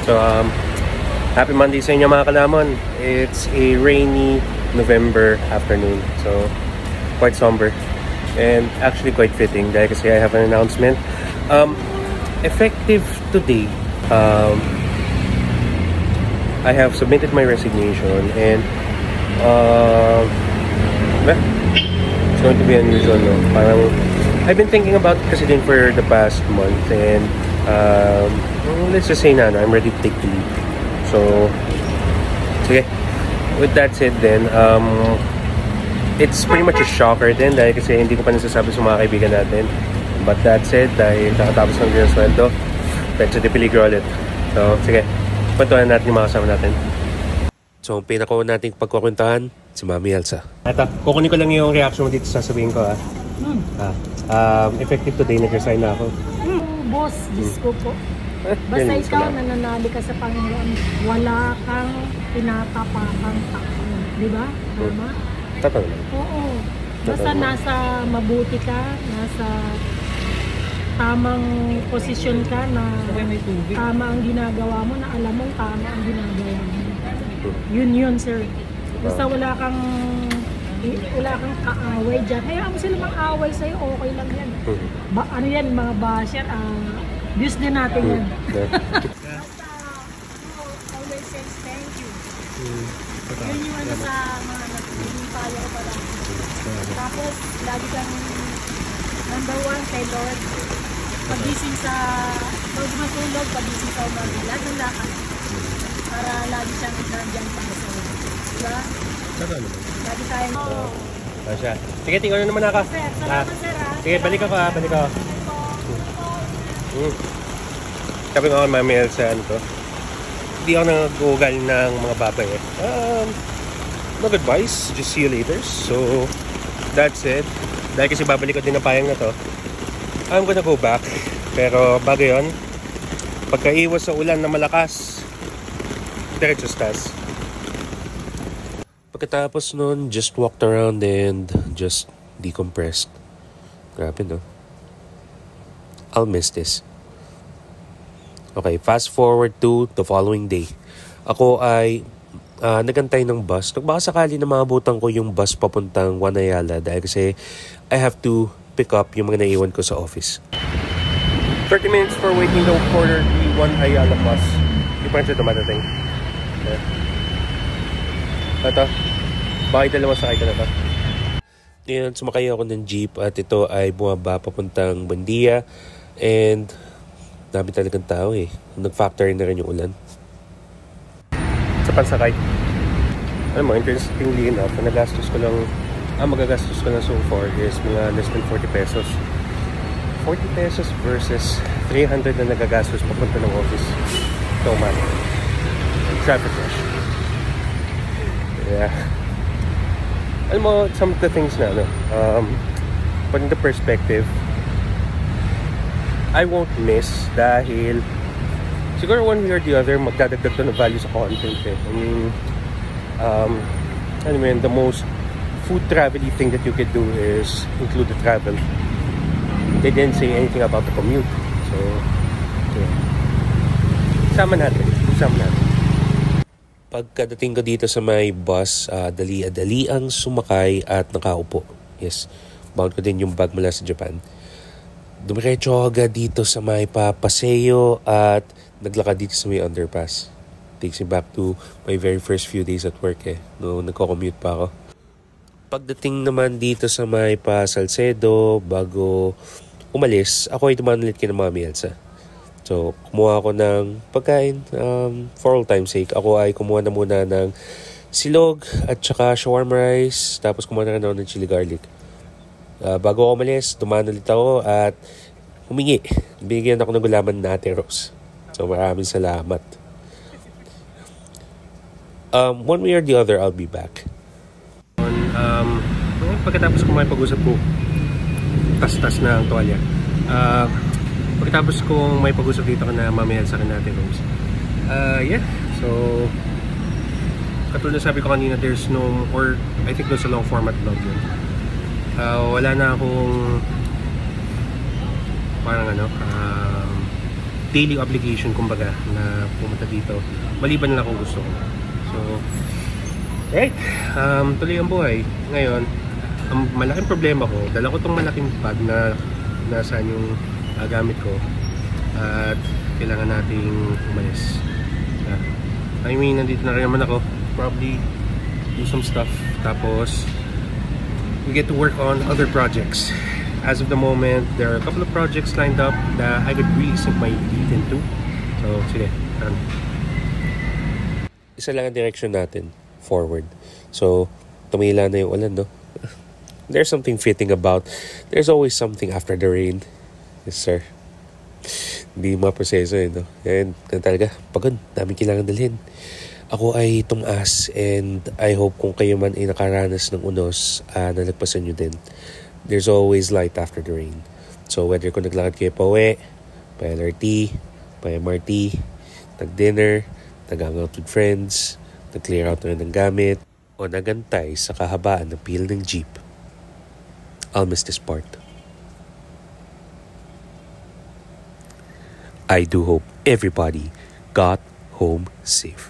So, happy Monday sa inyo mga kalamon. It's a rainy November afternoon. So, quite somber. And actually quite fitting dahil kasi I have an announcement. Effective today, I have submitted my resignation and it's going to be unusual, no? Parang I've been thinking about it kasi din for the past month and let's just say na I'm ready to take the leap. So, sige. With that said then, it's pretty much a shocker din dahil kasi hindi ko pa nasasabi sa mga kaibigan natin. But that said, dahil nakatapos ng din ang sweldo, medyo di peligro ulit. So, sige. Pantuan natin yung mga kasama natin. So, ang pinakauna nating pagkukuntahan, si Mami Elsa. Eto, kukunin ko lang yung reaction mo dito sa sasabihin ko. Effective today, nag-resign na ako. Boss, Diyos ko po. Basta ikaw nananali ka sa Panginoon, wala kang pinatapakang tao. Di ba? Tama? Totoo. Oo. Basta nasa mabuti ka, nasa tamang posisyon ka na tama ang ginagawa mo, na alam mong tama ang ginagawa mo. Yun, sir. Basta wala kang kaaway dyan. Hayaan mo sila mang-away sa'yo, okay lang yan. Ano yan, mga basher, views din natin yan. Basta, always say thank you. Yun yung ano sa mga nagpapaya ko pala. Tapos, lagi kang number one kay Lord. Pagising sa, pag matulog, pagising sa umaga, lahat ng lakad. Para lagi siyang nandiyan para sa iyo. Diba? Lagi tayong... Siya. Sige, tingnan naman ako. Sir, salamat sir ha. Sige, balik ako. Sabi ko Mami Elsa, ano to? Hindi ako nag-uugal ng mga babay eh. No advice, just see you later. So, that's it. Dahil kasi babalik ko din ang payang na to, I'm gonna go back. Pero bago yun, pagkaiwas sa ulan na malakas, diretso stas. Pagkatapos nun, just walked around and just decompressed. Grabe, no? I'll miss this. Okay, fast forward to the following day. Ako ay nagantay ng bus. Baka sakali na maabutan ko yung bus papuntang Wanayala dahil kasi I have to pick up yung mga naiwan ko sa office. 30 minutes for waiting for the Wanayala bus. Hindi pa rin siya dumadating. Ito, bakit dalawang sakay ka na ito? Ngayon, sumakay ako ng jeep at ito ay bumaba papuntang Buendia and dami talagang tao eh. Nag-factor na rin yung ulan. Sa pansakay. Alam mo, interestingly enough, magagastos ko lang so far is mga less than 40 pesos. 40 pesos versus 300 na nagagastos papunta ng office. Ito man. Traffic rush. Yeah. Alam mo, some of the things na, pag the perspective, I won't miss dahil siguro one way or the other, magdadagdag to ng value sa content eh. I mean, alam mo yun, the most food travel-y thing that you could do is include the travel. They didn't say anything about the commute. So, yeah. Sama natin. Pagkadating ko dito sa may bus, dali ang sumakay at nakaupo. Yes, bound ko din yung bag mula sa Japan. Dumiretso agad dito sa may Paseo at naglakad dito sa may underpass. Takes me back to my very first few days at work eh. No, nagko-commute pa ako. Pagdating naman dito sa may Salcedo, bago umalis, ako ay dumaan ulit kina Mami Elsa. So, kumuha ako ng pagkain. For all time's sake, ako ay kumuha na muna ng silog at saka shawarma rice. Tapos kumuha na rin ako ng chili garlic. Bago ako umalis, dumaan ulit ako at humingi. Binigyan ako ng gulaman na Ate Rose. So, maraming salamat. One way or the other, I'll be back. Pagkatapos ko may pag-usap ko, tas-tas na ang tuwalya. Pagkatapos kong may pag-usap dito ka na Mami Elsa ka natin, Rose. Yeah, so katulad na sabi ko kanina, there's no, or I think there's a long format vlog yun. Wala na akong parang daily obligation kumbaga na pumunta dito. Maliban na lang kung gusto ko. So, right. Tuloy ang buhay. Ngayon, ang malaking problema ko, dala ko tong malaking bag na nasaan yung gamit ko. At kailangan nating umalis. I mean, nandito na rin naman ako. Probably do some stuff. Tapos, we get to work on other projects. As of the moment, there are a couple of projects lined up that I could really sink my teeth into. So, sige. Isa lang ang direction natin. Forward. So, tumila na yung ulan, no? There's something fitting about. There's always something after the rain. Yes, sir. Hindi maproseso no? And talaga, pagod, daming kailangan dalhin. Ako ay tumaas and I hope kung kayo man ay nakaranas ng unos, nalagpasan nyo din. There's always light after the rain. So whether kung naglakad kayo pa uwi, pa LRT, pa MRT, nag-dinner, nag-hangout with friends, nag-clear out na ng gamit, o nagantay sa kahabaan ng pila ng jeep, I'll miss this part. I do hope everybody got home safe.